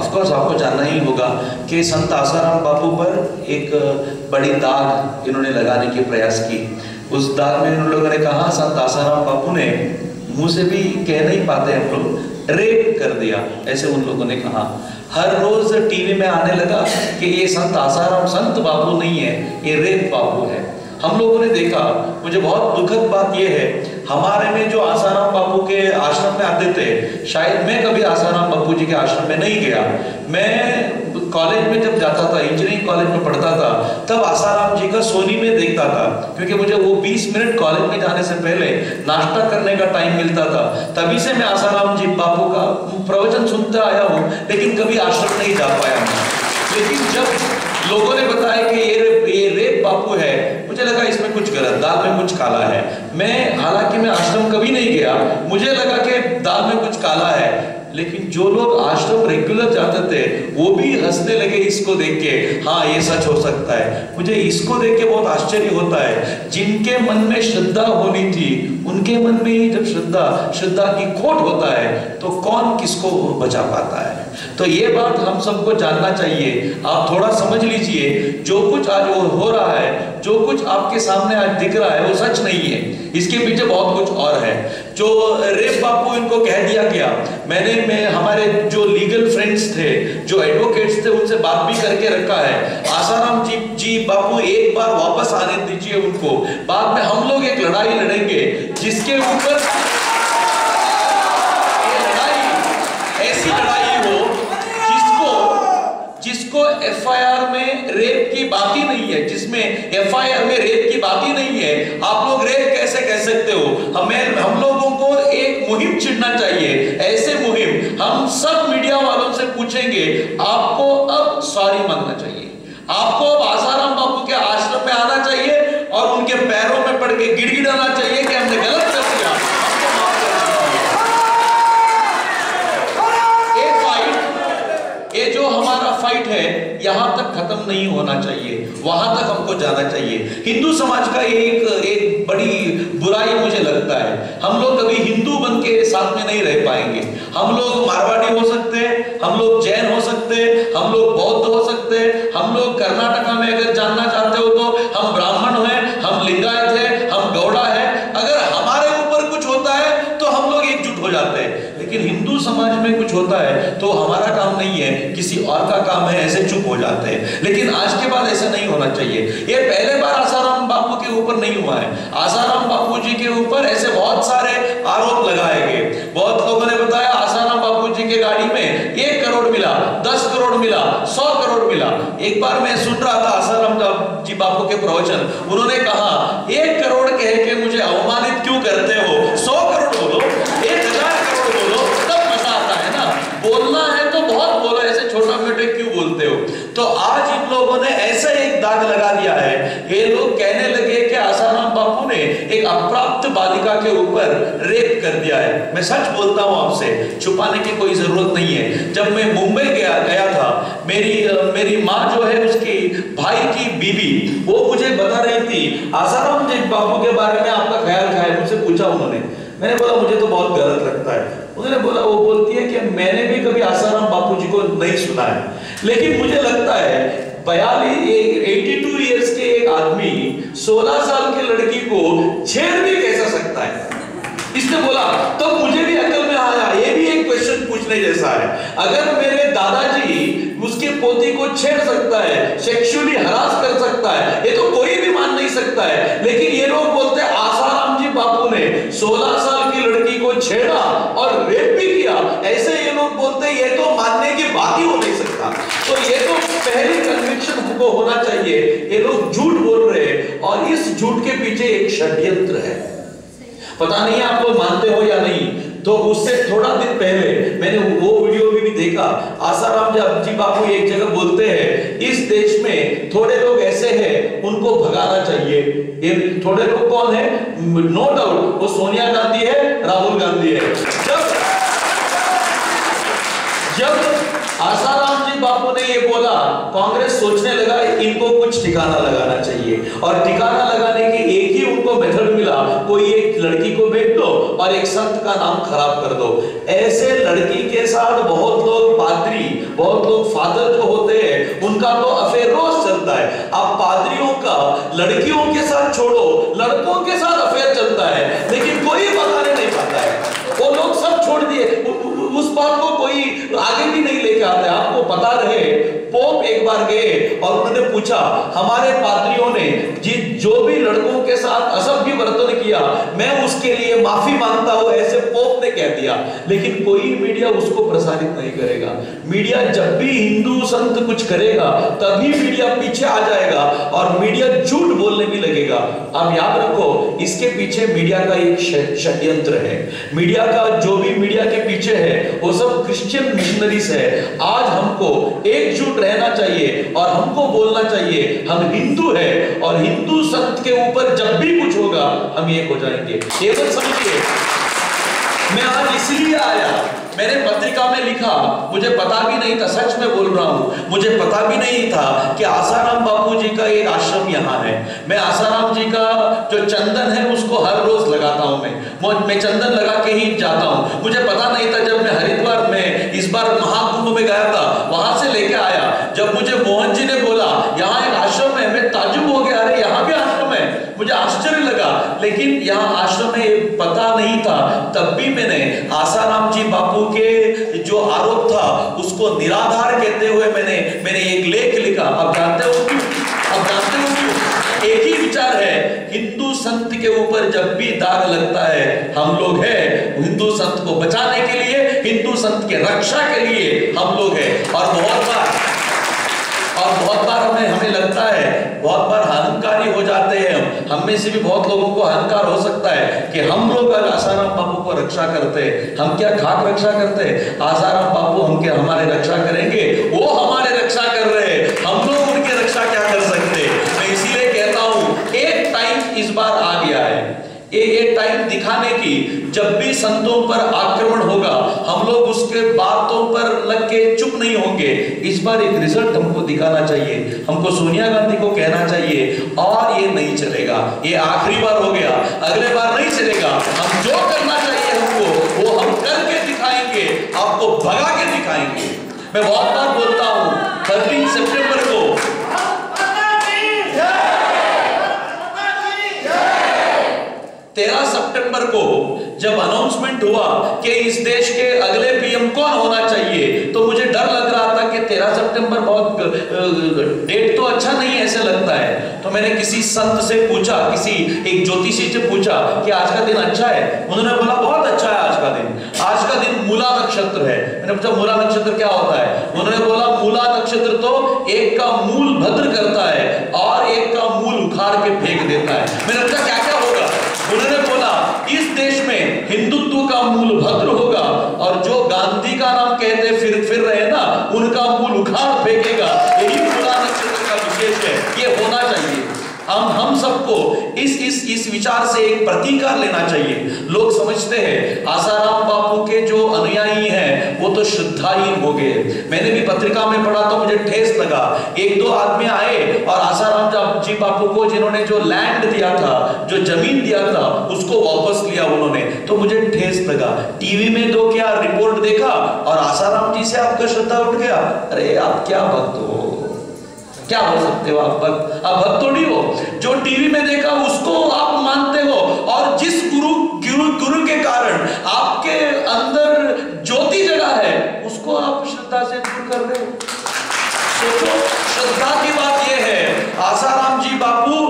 Of course आपको जानना ही होगा कि संत आसाराम बापू पर एक बड़ी दाग इन्होंने लगाने की प्रयास की। उस दाग में उन लोगों ने कहा संत आसाराम बापू ने, मुंह से भी कह नहीं पाते हम लोग, रेप कर दिया, ऐसे उन लोगों ने कहा। हर रोज टीवी में आने लगा कि ये संत आसाराम संत बापू नहीं है, ये रेप बापू है। हम लोगों ने देखा, मुझे बहुत दुखद बात यह है, हमारे में जो आसाराम बापू के आश्रम में आते थे, शायद मैं कभी आसाराम बापू जी के आश्रम में नहीं गया। मैं कॉलेज में जब जाता था, इंजीनियरिंग कॉलेज में पढ़ता था, तब आसाराम जी का सोनी में देखता था, क्योंकि मुझे वो 20 मिनट कॉलेज में जाने से पहले नाश्ता करने का टाइम मिलता था। तभी से मैं आसाराम जी बापू का प्रवचन सुनता आया हूँ, लेकिन कभी आश्रम नहीं जा पाया मैं। लेकिन जब लोगों ने बताया कि ये रेप बापू है, मुझे लगा इसमें कुछ गलत, दाल में कुछ काला है। हालांकि मैं आश्रम कभी नहीं गया, मुझे लगा कि दाल में कुछ काला है, लेकिन जो लोग आश्रम रेगुलर जाते थे वो भी हंसने लगे इसको देख के, हाँ ये सच हो सकता है। मुझे इसको देख के बहुत आश्चर्य होता है, जिनके मन में श्रद्धा होनी थी उनके मन में ही जब श्रद्धा की खोट होता है तो कौन किसको बचा पाता है। तो ये बात हम सबको जानना चाहिए। आप थोड़ा समझ लीजिए, जो कुछ आज हो रहा है, जो कुछ आपके सामने आज दिख रहा है वो सच नहीं है, इसके पीछे बहुत कुछ और है। जो रेप बापू इनको कह दिया गया, मैं हमारे जो लीगल फ्रेंड्स थे, जो एडवोकेट्स थे, उनसे बात भी करके रखा है। आसाराम जी बापू एक बार वापस आने दीजिए उनको, बाद में हम लोग एक लड़ाई लड़ेंगे जिसके ऊपर ऐसी लड़ाई हो जिसको एफआईआर में रेप की बात ही नहीं है, जिसमें एफआईआर में रेप की बात ही नहीं है। आप लोग रेप कैसे कह सकते हो? हम लोगों को एक मुहिम छिड़ना चाहिए, ऐसे मुहिम हम सब मीडिया वालों से पूछेंगे। आपको अब सॉरी मांगना चाहिए, आपको अब आसाराम बापू के आश्रम में आना चाहिए और उनके पैरों में पड़ के गिड़गिड़ाना चाहिए कि हमने गलत कर दिया। ये जो हमारा फाइट है यहां तक खत्म नहीं होना चाहिए, वहां तक हमको जाना चाहिए। हिंदू समाज का एक बड़ी बुराई मुझे लगता है, हम लोग कभी हिंदू बन के साथ में नहीं रह पाएंगे। हम लोग मारवाड़ी हो सकते हैं, हम लोग जैन हो सकते हैं, हम लोग बौद्ध हो सकते हैं, हम लोग कर्नाटका में अगर जानना चाहते हो तो हम ब्राह्मण हैं, हम लिंगायत हैं, हम गौड़ा है। अगर हमारे ऊपर कुछ होता है तो हम लोग एकजुट हो जाते हैं, लेकिन हिंदू समाज में कुछ होता है तो हमारा काम नहीं है, किसी और का काम है, ऐसे चुप हो जाते हैं। लेकिन आज के बाद ऐसा नहीं होना चाहिए। ये पहले बार आसाराम बापू के ऊपर नहीं हुआ है, आसाराम बापू जी के ऊपर ऐसे बहुत सारे आरोप लगाए गए। बहुत लोगों ने बताया आसाराम बापू जी के गाड़ी में 1 करोड़ मिला, 10 करोड़ मिला, 100 करोड़ मिला। एक बार मैं सुन रहा था आसाराम जी बापू के प्रवचन, उन्होंने कहा 1 करोड़ कह के मुझे अवमानित क्यों करते हो, 100 करोड़ बोलो, 1000 करोड़ बोलो, तब मजा आता है ना। बोलना है तो बहुत बोलो, ऐसे छोटा मोटे क्यों बोलते हो। तो आज इन लोगों ने ऐसा एक दाग लगा दिया है, ये लोग कहने लगे कि आसाराम बापू ने एक अप्राप्त बालिका के ऊपर रेप कर दिया है। मैं सच बोलता हूं आपसे, छुपाने की कोई जरूरत नहीं है। जब मैं मुंबई गया था, मेरी माँ जो है उसकी भाई की बीबी, वो मुझे बता रही थी आसाराम जी बापू के बारे में आपका ख्याल क्या है। मुझसे पूछा उन्होंने, मैंने बोला मुझे तो बहुत गलत लगता है। उन्होंने बोला, वो बोलती है कि मैंने भी कभी आसाराम बापू जी को नहीं सुना है, लेकिन मुझे लगता है 82 इयर्स के एक आदमी 16 साल की लड़की को छेड़ भी कैसा सकता है। इसने बोला तो मुझे भी अकल में आया, ये भी एक क्वेश्चन पूछने जैसा है। अगर मेरे दादाजी उसके पोती को छेड़ सकता है, सेक्सुअली हरास कर सकता है, ये तो कोई भी मान नहीं सकता है। लेकिन ये लोग बोलते हैं आसाराम जी बापू ने 16 साल की लड़की को छेड़ा और रेप भी किया, ऐसे ये लोग बोलते हैं, ये तो मानने की बात ही हो नहीं सकता। तो ये तो पहली कन्विक्शन हमको होना चाहिए, ये लोग झूठ बोल रहे हैं और इस झूठ के पीछे एक षड्यंत्र है। पता नहीं आप लोग मानते हो या नहीं। तो उससे थोड़ा दिन पहले मैंने वो वीडियो भी देखा, आसाराम जी बापू एक जगह बोलते हैं इस देश में थोड़े लोग ऐसे हैं उनको भगाना चाहिए। ये थोड़े लोग कौन है? नो डाउट वो सोनिया गांधी है, राहुल गांधी है। जब आसाराम जी बापू ने ये बोला, कांग्रेस सोचने लगा इनको कुछ ठिकाना लगाना चाहिए, और ठिकाना लगाने की एक ही उनको मेथड मिला, कोई एक लड़की को भेज दो और एक संत का नाम खराब कर दो। ऐसे लड़की के साथ बहुत लोग पादरी, बहुत बहुत लोग फादर जो होते हैं उनका तो अफेयर रोज चलता है। अब पादरियों का लड़कियों के साथ छोड़ो, लड़कों के साथ अफेयर चलता है, लेकिन कोई बताने नहीं पाता है। वो लोग सब छोड़ दिए, उस बात को कोई आगे भी नहीं लेके आता है। आपको पता रहे, पोप एक बार गए और उन्होंने पूछा, हमारे पादरियों ने जो भी लड़कों के साथ असभ्य वर्तन किया, मैं उसके लिए माफी मांगता हूं, ऐसे पोप ने कह दिया। लेकिन कोई मीडिया उसको प्रसारित नहीं करेगा। मीडिया जब भी हिंदू संत कुछ करेगा तभी मीडिया पीछे आ जाएगा और मीडिया झूठ बोलने भी लगेगा। आप याद रखो, इसके पीछे मीडिया का एक षड्यंत्र है। मीडिया का जो भी मीडिया के पीछे है वो सब क्रिश्चियन मिशनरीज है। आज हमको एकजुट रहना चाहिए और हमको बोलना चाहिए हम हिंदू है और हिंदू संत के ऊपर जब भी कुछ होगा हम एक हो जाएंगे। ये तो समझिए, मैं आज इसलिए आया, मैंने पत्रिका में लिखा, मुझे पता भी नहीं था, सच में बोल रहा हूं, मुझे पता भी नहीं था कि आसाराम बापू जी का एक आश्रम यहाँ है। मैं आसाराम जी का जो चंदन है उसको हर रोज लगाता हूं। मैं चंदन लगा के ही जाता हूं। मुझे पता नहीं था, जब मैं हरिद्वार में इस बार महाकुंभ में गया था, वहां से लेके आया, जब मुझे मोहन जी ने बोला यहाँ एक आश्रम है, मैं ताज्जुब हो गया, अरे यहाँ भी आश्रम है, मुझे आश्चर्य लगा। लेकिन यहाँ आश्रम में पता नहीं था, तब भी मैंने आसाराम जी बापू के जो आरोप था उसको निराधार कहते हुए मैंने एक लेख लिखा। अब जानते हो क्यों? अब जानते हो क्यों? एक ही विचार है, हिंदू संत के ऊपर जब भी दाग लगता है, हम लोग हैं हिंदू संत को बचाने के लिए, हिंदू संत के रक्षा के लिए हम लोग हैं। और बहुत बार हमें लगता है, बहुत बार अहंकारी हो जाते हैं हम में से भी बहुत लोगों को अहंकार हो सकता है कि हम लोग अगर आसाराम बापू को रक्षा करते, हम क्या खाक रक्षा करते? आसाराम बापू हमारे रक्षा करेंगे, वो हमारे रक्षा कर रहे हैं, हम लोग उनकी रक्षा क्या कर सकते? मैं इसीलिए कहता हूं एक टाइम इस बार आ गया है, ये टाइम दिखाने की, जब भी संतों पर आक्रमण होगा हम लोग उसके बातों पर लग के चुप नहीं होंगे। इस बार एक रिजल्ट हमको दिखाना चाहिए, हमको सोनिया गांधी को कहना चाहिए और ये नहीं चलेगा, ये आखिरी बार हो गया, अगले बार नहीं चलेगा। हम जो करना चाहिए हमको वो हम करके दिखाएंगे, आपको भगा के दिखाएंगे। मैं बहुत बार बोलता हूं 13 सितंबर को 13 सितंबर को जब अनाउंसमेंट हुआ कि इस देश के अगले पीएम कौन होना चाहिए, तो मुझे डर लग रहा था कि 13 सितंबर बहुत डेट तो अच्छा नहीं ऐसे लगता है। तो मैंने किसी संत से पूछा, किसी एक ज्योतिषी से पूछा कि आज का दिन अच्छा है? उन्होंने बोला बहुत अच्छा है आज का दिन। आज का दिन मूला नक्षत्र है। मैंने पूछा मूला नक्षत्र क्या होता है? उन्होंने बोला मूला नक्षत्र तो एक का मूल भद्र करता है और एक का मूल उखाड़ के फेंक देता है। मैंने पूछा क्या क्या होगा? उन्होंने बोला इस देश में हिंदुत्व का मूल भद्र होगा और जो गांधी का नाम कहते फिर रहे ना, उनका मूल उखाड़ फेंकेगा। यही मूला नक्षत्र का विशेष है, ये होना चाहिए। हम सबको इस विचार से एक प्रतिकार लेना चाहिए। लोग समझते हैं आसाराम बापू के जो अनुयायी हैं वो तो श्रद्धाहीन हो गए। मैंने भी पत्रिका में पढ़ा तो मुझे ठेस लगा। एक दो आदमी आए और आसाराम जी बापू को जिन्होंने जो लैंड दिया था, जो जमीन दिया था, उसको वापस लिया उन्होंने, तो मुझे ठेस लगा। टीवी में दो क्या रिपोर्ट देखा और आसाराम जी से आपका श्रद्धा उठ गया। अरे आप क्या भक्त हो, क्या हो सकते हो आप भक्त? आप भक्त थोड़ी हो। जो टीवी में देखा उसको आप मानते हो और जिस गुरु के कारण आपके अंदर ज्योति जगा है उसको आप श्रद्धा से दूर कर रहे हो। सोचो, श्रद्धा की बात यह है आसाराम जी बापू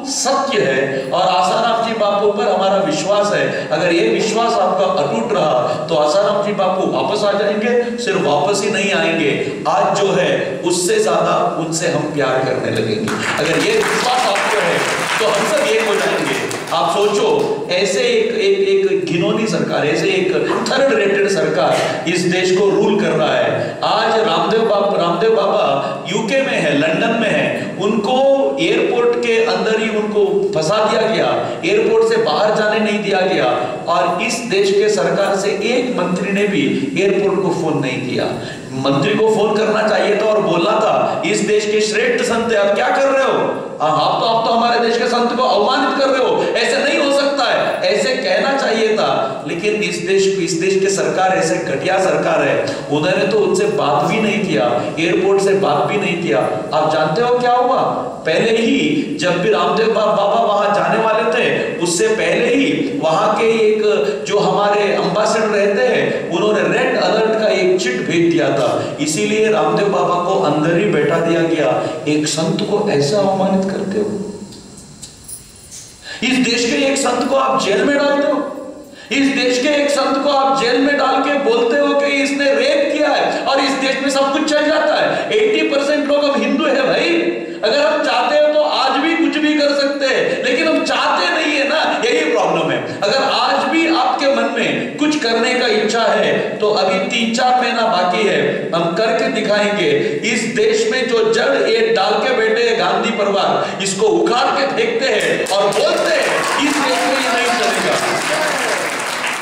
सत्य है और आसाराम जी बापू पर हमारा विश्वास है। अगर ये विश्वास आपका अटूट रहा तो आसाराम जी बापू वापस आ जाएंगे। सिर्फ वापस ही नहीं आएंगे, आज जो है उससे ज्यादा उनसे हम प्यार करने लगेंगे। अगर ये विश्वास आपको है तो हम सब एक हो जाएंगे। आप सोचो, ऐसे एक घिनौनी सरकार, ऐसे एक थर्ड रेटेड सरकार इस देश को रूल कर रहा है। आज रामदेव बाबा यूके में है, लंदन में है, उनको एयरपोर्ट के अंदर ही उनको फंसा दिया गया, एयरपोर्ट से बाहर जाने नहीं दिया गया और इस देश के सरकार से एक मंत्री ने भी एयरपोर्ट को फोन नहीं किया। मंत्री को फोन करना चाहिए था और बोलना था इस देश के श्रेष्ठ संत आप क्या कर रहे हो? आप तो हमारे देश के संत को अवमानित कर रहे हो, ऐसे नहीं हो सकता है, ऐसे कहना चाहिए था, लेकिन इस देश की सरकार ऐसे घटिया सरकार है, उन्होंने तो उनसे बात भी नहीं किया, एयरपोर्ट से बात भी नहीं किया। आप जानते हो क्या हुआ? पहले ही जब भी रामदेव बाबा वहां जाने वाले थे, उससे पहले ही वहां के एक जो हमारे एम्बेसडर रहते हैं, उन्होंने रेड अलर्ट का एक चिट भेज दिया था, इसीलिए रामदेव बाबा को अंदर ही बैठा दिया गया। एक संत को ऐसा अवमानित करते हो? इस देश के एक संत को आप जेल में डालते हो? इस देश के एक संत को आप जेल में डाल के बोलते हो कि इसने रेप किया है, और इस देश में सब कुछ चल जाता है। 80% लोग अब हिंदू है भाई। अगर हम चाहते हो तो आज भी कुछ भी कर सकते हैं, लेकिन हम चाहते नहीं है ना, यही प्रॉब्लम है। अगर आज भी आपके मन में कुछ करने का इच्छा है तो अभी 3-4 महीना बाकी है, हम करके दिखाएंगे। इस देश में जो जड़ ये डाल के बैठे हैं गांधी परिवार, इसको उखाड़ के फेंकते हैं और बोलते हैं इस देश में ये नहीं चलेगा।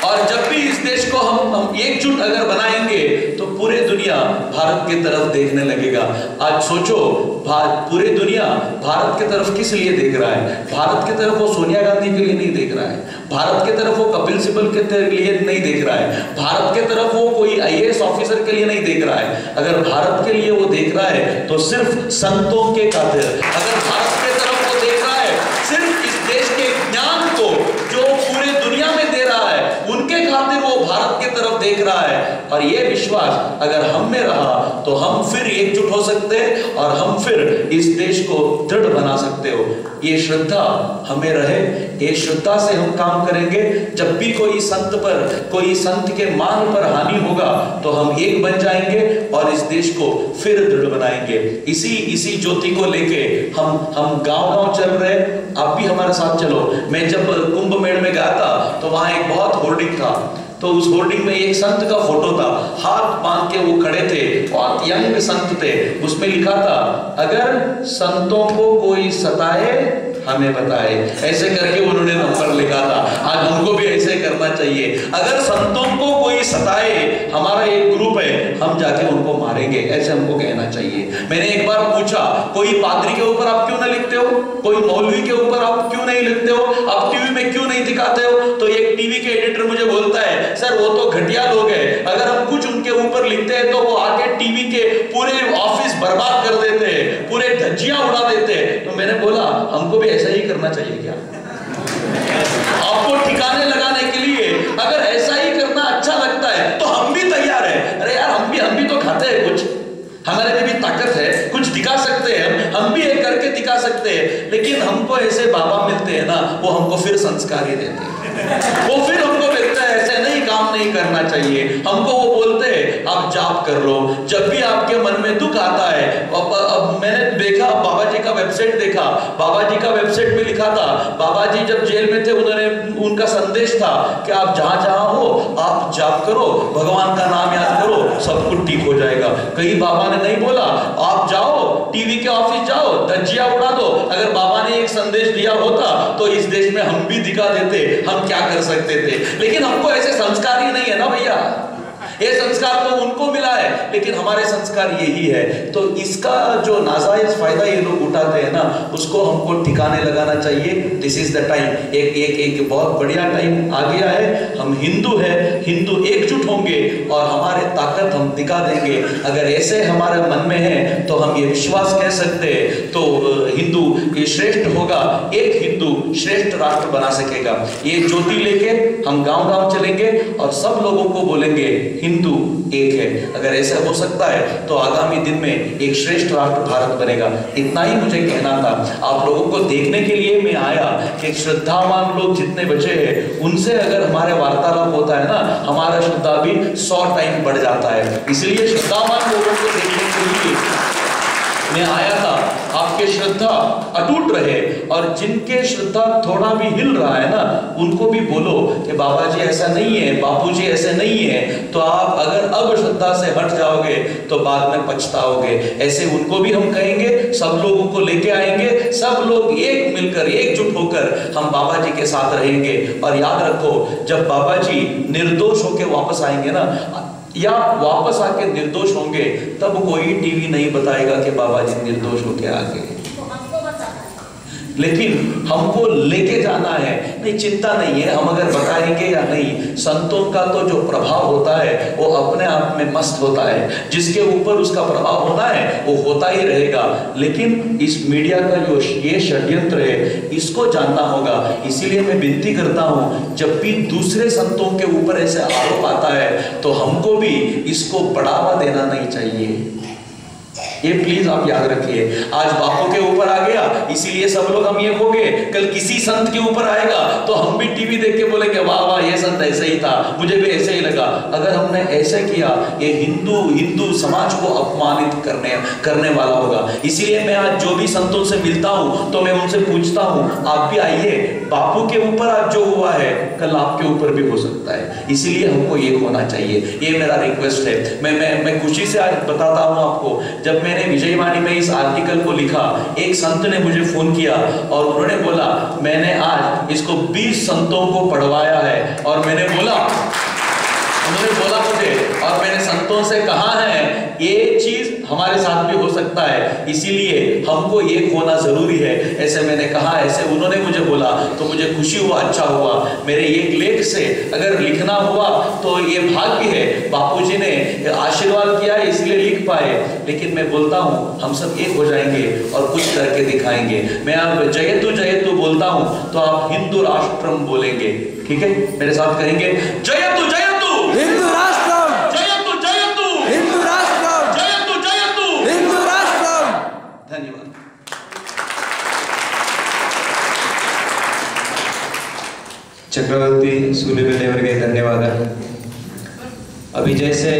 और जब भी इस देश को हम एकजुट अगर बनाएंगे तो पूरे दुनिया भारत की तरफ देखने लगेगा। आज सोचो, पूरे दुनिया भारत की तरफ किस लिए देख रहा है? भारत की तरफ वो सोनिया गांधी के लिए नहीं देख रहा है, भारत की तरफ वो कपिल सिब्बल के लिए नहीं देख रहा है, भारत की तरफ वो कोई IAS ऑफिसर के लिए नहीं देख रहा है। अगर भारत के लिए वो देख रहा है तो सिर्फ संतों के खातिर। अगर भारत की तरफ वो देख रहा है सिर्फ इस देश के ज्ञान को जो पूरे दुनिया में दे रहा है, उनके खातिर वो भारत की तरफ देख रहा है। और ये विश्वास अगर हम में रहा तो हम फिर एकजुट हो सकते हैं और हम फिर इस देश को दृढ़ बना सकते हो। ये श्रद्धा हमें रहे, ये श्रद्धा से हम काम करेंगे। जब भी कोई संत पर, कोई संत के मान पर हानि होगा तो हम एक बन जाएंगे और इस देश को फिर दृढ़ बनाएंगे। इसी ज्योति को लेके हम गांव-गांव चल रहे। आप भी हमारे साथ चलो। मैं जब कुंभ मेले में गया था तो वहां एक बहुत होर्डिंग था, तो उस होर्डिंग में एक संत का फोटो था, हाथ बांध के वो खड़े थे, बहुत यंग संत थे। उसमें लिखा था, अगर संतों को कोई सताए हमें बताए। ऐसे करके उन्होंने नंबर लिखा था। आज हमको भी ऐसे करना चाहिए। अगर संतों को कोई सताए, हमारा एक ग्रुप है, हम जाके उनको मारेंगे, ऐसे हमको कहना चाहिए। मैंने एक बार पूछा, कोई पादरी के ऊपर आप क्यों ना लिखते हो? कोई मौलवी के ऊपर आप क्यों नहीं लिखते हो? आप टीवी में क्यों नहीं दिखाते हो? तो एक टीवी के एडिटर मुझे बोलता है, सर वो तो घटिया लोग हैं, अगर हम कुछ उनके ऊपर लिखते हैं तो वो आके टीवी के पूरे ऑफिस बर्बाद कर देते हैं, पूरे धज्जियां उड़ा देते हैं। तो मैंने बोला, हमको भी ऐसा ही करना चाहिए क्या? आपको ठिकाने लगाने के लिए अगर ऐसा ही करना अच्छा लगता है तो हम भी तैयार हैं। अरे यार, हम भी तो खाते हैं, कुछ हमारे में भी ताकत है, कुछ दिखा सकते हैं, हम भी ये करके दिखा सकते हैं। लेकिन हमको ऐसे बाबा मिलते हैं ना, वो हमको फिर संस्कार ही देते हैं। वो फिर हमको मिलता है, ऐसे नहीं काम नहीं करना चाहिए। हमको वो बोलते हैं, आप जाप कर लो। जब भी आपके मन में दुख आता है, अब मैंने देखा, बाबा जी का वेबसाइट देखा, बाबा जी का वेबसाइट में लिखा था, बाबा जी जब जेल में थे, उन्होंने, उनका संदेश था कि आप जहां जहां हो आप जाप करो, भगवान का नाम याद करो, सब कुछ ठीक हो जाएगा। कहीं बाबा ने नहीं बोला आप जाओ टीवी के ऑफिस जाओ, धज्जियां उड़ा दो। अगर बाबा ने एक संदेश दिया होता तो इस देश में हम भी दिखा देते हम क्या कर सकते थे। लेकिन हमको ऐसे संस्कार ही नहीं है ना भैया। ये संस्कार तो उनको मिला है, लेकिन हमारे संस्कार यही है। तो इसका जो नाजायज फायदा ये लोग उठाते हैं ना, उसको हमको ठिकाने लगाना चाहिए। This is the time. एक बहुत बढ़िया टाइम आ गया है। हम हिंदू है, हिंदू एकजुट होंगे और हमारे ताकत हम दिखा देंगे। अगर ऐसे हमारे मन में है तो हम ये विश्वास कह सकते हैं, तो हिंदू ये श्रेष्ठ होगा, एक हिंदू श्रेष्ठ राष्ट्र बना सकेगा। ये ज्योति लेके हम गांव-गांव चलेंगे और सब लोगों को बोलेंगे हिंदू एक है। अगर ऐसा हो सकता है तो आगामी दिन में एक श्रेष्ठ राष्ट्र भारत बनेगा। इतना ही मुझे कहना था। आप लोगों को देखने के लिए मैं आया कि श्रद्धावान लोग जितने बचे हैं, उनसे अगर हमारे वार्तालाप होता है ना, हमारा श्रद्धा भी 100 टाइम बढ़ जाता है। इसलिए श्रद्धावान लोगों को देखने के लिए मैं आया था। आपके श्रद्धा अटूट रहे, और जिनके श्रद्धा थोड़ा भी हिल रहा है ना, उनको भी बोलो कि बाबा जी ऐसा नहीं है, बापू जी ऐसे नहीं है। तो आप अगर अब श्रद्धा से हट जाओगे तो बाद में पछताओगे। ऐसे उनको भी हम कहेंगे, सब लोगों को लेके आएंगे, सब लोग एक मिलकर एकजुट होकर हम बाबा जी के साथ रहेंगे। और याद रखो, जब बाबा जी निर्दोष होकर वापस आएंगे ना, या वापस आके निर्दोष होंगे, तब कोई टीवी नहीं बताएगा कि बाबा जी निर्दोष होके आ गए। लेकिन हमको लेके जाना है। नहीं, चिंता नहीं है, हम अगर बताएंगे या नहीं, संतों का तो जो प्रभाव होता है वो अपने आप में मस्त होता है, जिसके ऊपर उसका प्रभाव होना है वो होता ही रहेगा। लेकिन इस मीडिया का जो ये षड्यंत्र है इसको जानना होगा। इसीलिए मैं विनती करता हूं, जब भी दूसरे संतों के ऊपर ऐसे आरोप आता है तो हमको भी इसको बढ़ावा देना नहीं चाहिए। ये प्लीज आप याद रखिए। आज बापू के ऊपर आ गया इसीलिए सब लोग हम ये होंगे, कल किसी संत के ऊपर आएगा तो हम भी टीवी देख के बोलेंगे वाह वाह ये संत ऐसे ही था, मुझे भी ऐसे ही लगा। अगर हमने ऐसे किया ये हिंदू समाज को अपमानित करने वाला होगा। इसीलिए मैं आज जो भी संतों से मिलता हूं तो मैं उनसे पूछता हूं आप भी आइए, बापू के ऊपर आज जो हुआ है कल आपके ऊपर भी हो सकता है। इसीलिए हमको ये होना चाहिए, ये मेरा रिक्वेस्ट है। मैं खुशी से आज बताता हूं आपको, जब मैंने विजयवाणी में इस आर्टिकल को लिखा, एक संत ने मुझे फोन किया और उन्होंने बोला मैंने आज इसको 20 संतों को पढ़वाया है। और उन्होंने बोला मुझे, और मैंने संतों से कहा है ये चीज हमारे साथ भी हो सकता है, इसीलिए हमको ये होना जरूरी है। ऐसे मैंने कहा, ऐसे उन्होंने मुझे बोला तो मुझे खुशी हुआ, अच्छा हुआ। मेरे एक लेख से अगर लिखना हुआ तो ये भाग्य है, बापूजी ने आशीर्वाद किया है इसलिए लिख पाए। लेकिन मैं बोलता हूँ हम सब एक हो जाएंगे और कुछ करके दिखाएंगे। मैं अब जयतु बोलता हूँ तो आप हिंदू राष्ट्रम बोलेंगे, ठीक है? मेरे साथ करेंगे जयतु हिंदू राष्ट्रम, जयतु हिंदू राष्ट्रम, जयतु हिंदू राष्ट्रम। धन्यवाद। ಚಕ್ರವರ್ತಿ ಸೂಲಿಬೆಲೆ ಅವರಿಗೆ ಧನ್ಯವಾದ. ಅಭಿ ಜೈಸೆ